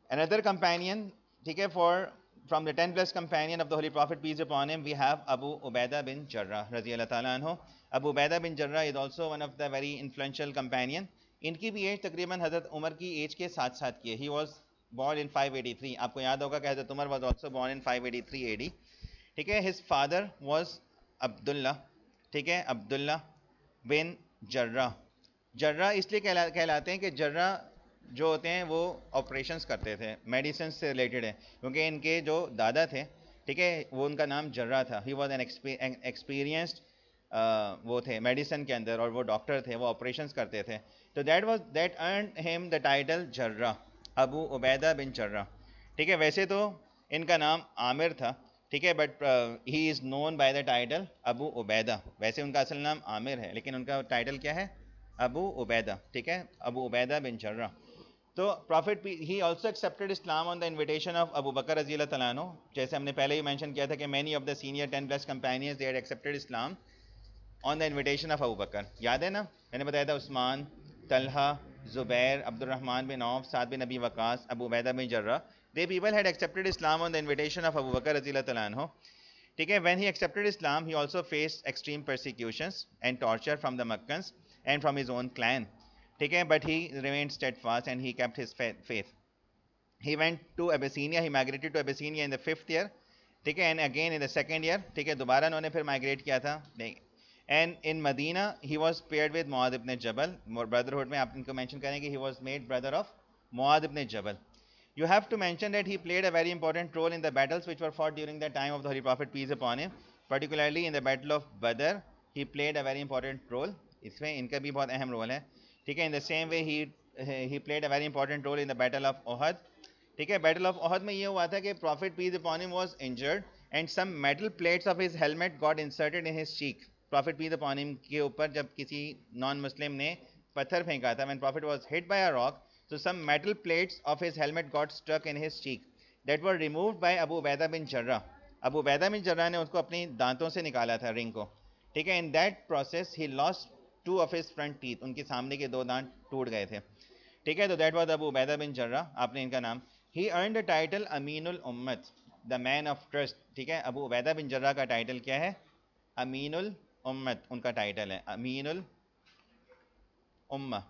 Another companion, ठीक है, for from the 10 plus companion of the Holy Prophet peace upon him, we have Abu Ubaidah bin Jarrah radiyallahu ta'ala anhu. Abu Ubaidah bin Jarrah is also one of the very influential companion. इनकी भी as तकरीबन हजरत उमर की as के साथ साथ की है. He was born in 583. आपको याद होगा कि हजरत Umar was also born in 583 AD. ठीक है. His father was अब्दुल्ला, ठीक है, अब्दुल्ला बिन जर्रा. जर्रा इसलिए कहलाते हैं कि जर्रा जो होते हैं वो ऑपरेशंस करते थे, मेडिसिन से रिलेटेड है, क्योंकि इनके जो दादा थे, ठीक है, वो उनका नाम जर्रा था. ही वॉज एन एक्सपीरियंस्ड वो थे मेडिसिन के अंदर, और वो डॉक्टर थे, वो ऑपरेशंस करते थे. तो that earn him the title Jarrah, Abu Ubaidah bin Jarrah. ठीक है. वैसे तो इनका नाम आमिर था, ठीक है, but he is known by the title Abu Ubaida. वैसे उनका असल नाम आमिर है, लेकिन उनका टाइटल क्या है? अबू उबैदा. ठीक है, अबू उबैदा बिन जर्रा. तो profit he also accepted Islam on the invitation of Abu Bakr रज़ी अल्लाह तआला अन्हु. जैसे हमने पहले ही मेंशन किया था कि many of the senior 10 plus companions they had accepted Islam on the invitation of Abu Bakr. याद है ना, मैंने बताया था Usman, Talha, Zubair, Abdurrahman bin Auf, Saad bin Abi Waqqas, Abu Ubaidah bin Jarrah, they people had accepted Islam on the invitation of Abu Bakr रज़ी अल्लाह तआला अन्हु. ठीक है. When he accepted Islam he also faced extreme persecutions and torture from the Meccans and from his own clan. ठीक है, but he remained steadfast and he kept his faith. He went to Abyssinia, he migrated to Abyssinia in the 5th year. ठीक है, and again in the 2nd year. ठीक है, दोबारा उन्होंने फिर migrate किया था. And in Medina he was paired with Muad ibn Jabal. Brotherhood में आप इनको mention करेंगे, he was made brother of Muad ibn Jabal. You have to mention that he played a very important role in the battles which were fought during the time of the Holy Prophet peace upon him. Particularly in the battle of Badr, he played a very important role. इसमें इनका भी बहुत अहम role है. ठीक है. In the same way he played a very important role in the battle of Uhud. ठीक है. बैटल ऑफ ओहद में ये हुआ था कि prophet peace upon him was injured and some metal plates of his helmet got inserted in his cheek. Prophet peace upon him के ऊपर जब किसी नॉन मुस्लिम ने पत्थर फेंका था, when profit was hit by a rock, so some metal plates of his helmet got stuck in his cheek that were removed by Abu Ubaidah bin Jarrah. Abu Ubaidah bin Jarrah ने उसको अपनी दांतों से निकाला था, ring को. ठीक है. In that process he lost 2 of his front teeth. उनके सामने के 2 दांत टूट गए थे. ठीक है. तो that was Abu Ubaidah bin Jarrah. आपने इनका नाम. He earned the title Aminul Ummat, the man of trust. ठीक है. अबू उबैदा बिन जर्रा का टाइटल क्या है? अमीनुल उम्मत उनका टाइटल है. अमीनुल उम्मा.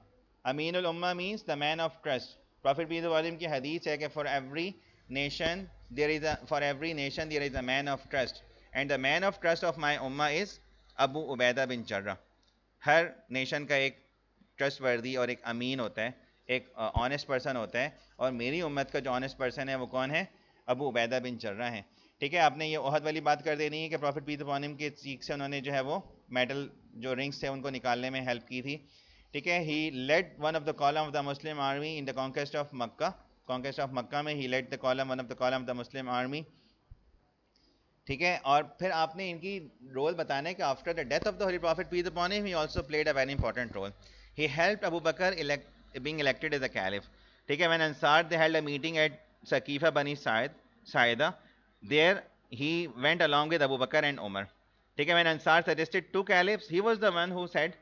अमीनुल उम्मा means the man of trust. Prophet peace upon him की हदीस है कि for every nation there is a man of trust and the man of trust of my उम्मा is Abu Ubaidah bin Jarrah. हर नेशन का एक trust वर्दी और एक अमीन होता है, एक ऑनेस्ट पर्सन होता है, और मेरी उम्मत का जो ऑनेस्ट पर्सन है वो कौन है? अबू उबैदा बिन जर्रा है. ठीक है. आपने ये ओहद वाली बात कर देनी है कि प्रॉफिट पीस अपॉन हिम के चीख से उन्होंने जो है वो मेटल जो रिंग्स थे उनको निकालने में हेल्प की थी. ठीक है. He led one of the column of the Muslim army in the conquest of Mecca. Conquest of Mecca में he led the column one of the column of the Muslim army. ठीक है. और फिर आपने इनकी रोल बताना है कि after the death of the holy prophet peace upon him he also played a very important role. He helped Abu Bakr being elected as a caliph. ठीक है. When Ansar they held a meeting at Saqifa Bani Saida, there he went along with Abu Bakr and Umar. ठीक है. When Ansar suggested 2 caliphs, he was the one who said,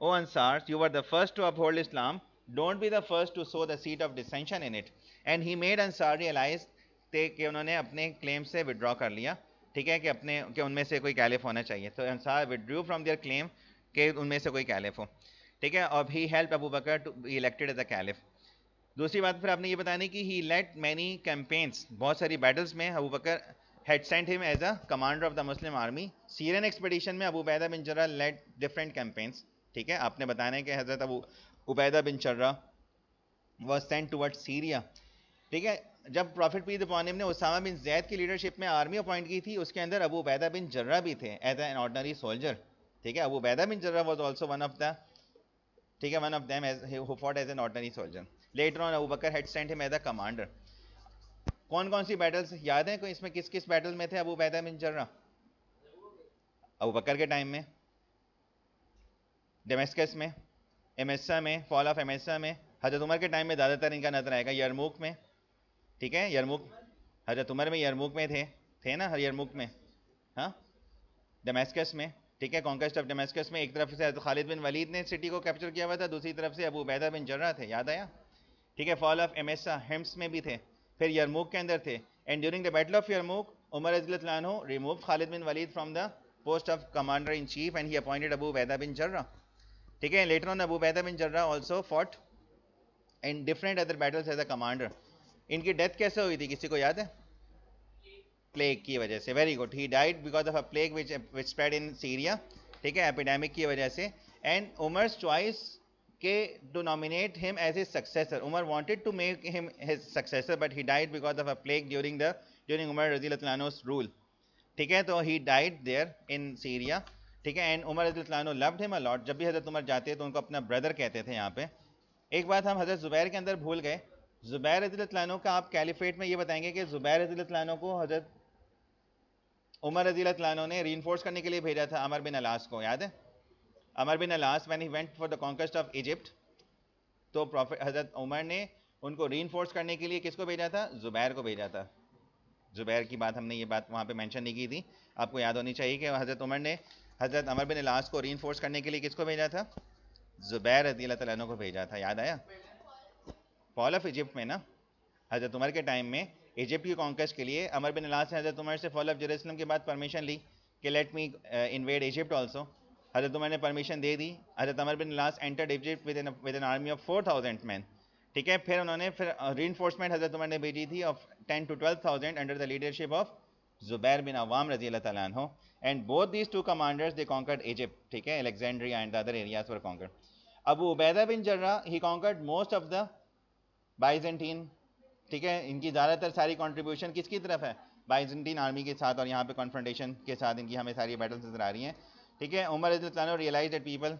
"O Ansars, you were the first to uphold Islam. Don't be the first to sow the seed of dissension in it." And he made Ansar realize कि उन्होंने अपने claim से withdraw कर लिया. ठीक है. कि उनमें से कोई कैलिफ होना चाहिए. तो अंसार विड्रू फ्रॉम देयर क्लेम कि उनमें से कोई कैलिफ हो. ठीक है. और he help Abu Bakr to be elected as a caliph. दूसरी बात फिर आपने ये बतानी कि ही लेड मैनी कैंपेन्स, बहुत सारी बैटल्स में अबू बकर had sent him as a commander of the Muslim army. Syrian expedition में अबू उबैदा बिन जर्रा लेड डिफरेंट कैंपेन्स. ठीक है. आपने बताना है कि हजरत Abu Ubaidah bin Jarra was sent towards Syria. ठीक है. जब प्रॉफिट पीस अपॉन हिम ने उसामा बिन जैद की लीडरशिप में आर्मी अपॉइंट की थी, उसके अंदर अबू उबैदा बिन जर्रा भी थे एज एन ऑर्डिनरी सोल्जर. ठीक है. Abu Ubaidah bin Jarrah was also one of the, ठीक है, one of them who fought as an ordinary soldier. Later on Abu Bakr had sent him as a commander. कौन कौन सी battles याद है कोई इसमें? किस किस बैटल में थे अबू उबैदा बिन जर्रा? अबू बकर के टाइम में डेमेस्कस में, एमेसा में, फॉल ऑफ एमेसा में. हजरत उमर के टाइम में ज़्यादातर इनका नजर आएगा यरमुक में. ठीक है. यरमुक, हजरत उमर में यरमुक में थे ना यरमुक में. हाँ. डेमेस्कस में. ठीक है. कॉन्क्वेस्ट ऑफ डेमेस्कस में एक तरफ से हजरत खालिद बिन वलीद ने सिटी को कैप्चर किया हुआ था, दूसरी तरफ से अबू उबैदा बिन जर्रा थे. याद आया? ठीक है. फॉल ऑफ एमेसा हिम्स में भी थे. फिर यरमुक के अंदर थे, and during the battle of Yarmouk Umar रज़ियल्लाहु अन्हु remove Khalid bin Walid from the post of commander in chief and he appointed Abu Ubaidah bin Jarrah. ठीक है, later on Abu Ubaidah bin Jarrah also fought in different other battles as a commander. इनकी death कैसे हुई थी, किसी को याद है? प्लेग की वजह से. Very good. He died because of a plague which spread in Syria. ठीक है, एपिडेमिक की वजह से. एंड उमर्स चॉइस के to nominate him as his successor. Umar wanted to make him his successor but he died because of a plague during Umar रज़ियल्लाहु अन्हु's rule. ठीक है, तो he died there in Syria. ठीक है, and Umar रज़ियल्लाहु अन्हु लव्ड हिम अ लॉट. जब भी हजरत उमर जाते तो उनको अपना ब्रदर कहते थे. यहाँ पे एक बात हम हजरत जुबैर के अंदर भूल गए. जुबैर रज़ियल्लाहु अन्हु का आप कैलिफेट में ये बताएंगे कि जुबैर रज़ियल्लाहु अन्हु को हजरत उमर रज़ियल्लाहु अन्हु ने रीइंफोर्स करने के लिए भेजा था अमर बिन अलास को, याद है? Amr bin Al-As when he went for the conquest of Egypt, तो प्रॉफिट हजरत उमर ने उनको रीइंफोर्स करने के लिए किसको भेजा था? जुबैर को भेजा था. जुबैर की बात हमने ये बात वहाँ पे मेंशन नहीं की थी, आपको याद होनी चाहिए कि हजरत उमर ने हजरत अमर बिन अलास को रीइंफोर्स करने के लिए किसको भेजा था? जुबैर रज़ियल्लाहु अन्हु को भेजा था. याद आया? फॉल ऑफ इजिप्ट में ना, हजरत उमर के टाइम में इजिप्ट की कॉन्क्वेस्ट के लिए अमर बिन अलास ने हजरत उमर से फॉल ऑफ जेरूसलम के बाद परमिशन ली कि let me invade Egypt also. हजरत उमर ने परमिशन दे दी. हजरत Amr bin Al-As entered Egypt with an army of 4,000 man. ठीक है, फिर उन्होंने फिर रीइंफोर्समेंट हजरत उमर ने भेजी थी of 10 to 12,000 under the leadership of Zubair bin Awwam रज़ियल्लाहु ताला अन्हु. And both these two commanders they conquered Egypt. ठीक है, Alexandria and the other areas were conquered. Abu Ubaidah bin Jarrah he conquered most of the Byzantine. ठीक है, इनकी ज़्यादातर सारी कंट्रीब्यूशन किसकी तरफ है? बाइजेंटीन आर्मी के साथ, और यहाँ पे कॉन्फ्रंटेशन के साथ इनकी हमें सारी बैटल्स नजर आ रही हैं. ठीक है, उमर रज़ियल्लाहु अन्हु रियलाइज दैट पीपल,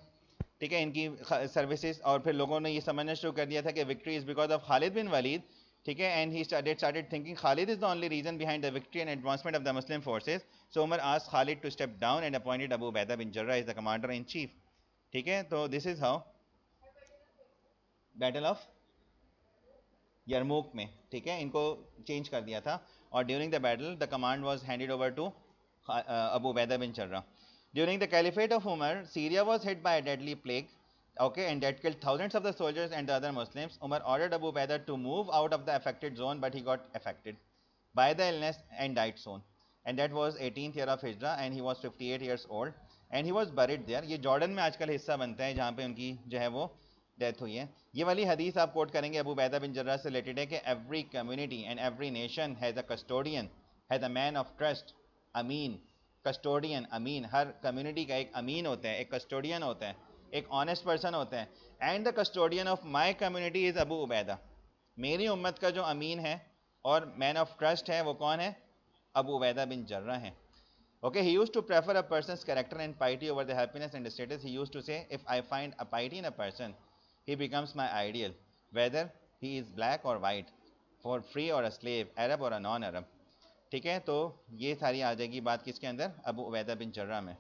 ठीक है, इनकी सर्विसेज, और फिर लोगों ने ये समझना शुरू कर दिया था कि victory is because of Khalid bin Walid. ठीक है, and he started thinking Khalid is the only reason behind the victory and advancement of the Muslim forces. So Umar asked Khalid to step down and appointed Abu Ubaidah bin Jarrah as the commander in chief. ठीक है, तो this is how battle of Yarmouk में, ठीक है, इनको change कर दिया था. और during the battle the command was handed over to Abu Ubaidah bin Jarrah. During the caliphate of Umar, Syria was hit by a deadly plague, okay, and that killed thousands of the soldiers and the other Muslims. Umar ordered Abu Ubaidah to move out of the affected zone, but he got affected by the illness and died soon. And that was 18th year of Hijrah, and he was 58 years old, and he was buried there. ये Jordan में आजकल हिस्सा बनता है जहाँ पे उनकी जो है वो डेथ हुई है. ये वाली हदीस आप कोट करेंगे अबू उबैदा बिन जर्रा से रिलेटेड है कि every community and every nation has a custodian, has a man of trust, अमीन. कस्टोडियन, अमीन, हर कम्युनिटी का एक अमीन होता है, एक कस्टोडियन होता है, एक ऑनेस्ट पर्सन होता है. And the custodian of my community is Abu Ubaida. मेरी उम्मत का जो अमीन है और मैन ऑफ ट्रस्ट है वो कौन है? अबू उबैदा बिन जर्रा है. Okay, he used to prefer a person's character and piety over the happiness and status. He used to say, if I find a piety in a person, he becomes my ideal, whether he is black or white, for free or a slave, Arab or a non-Arab. ठीक है, तो ये सारी आ जाएगी बात किसके अंदर? Abu Ubaidah bin जर्रा में.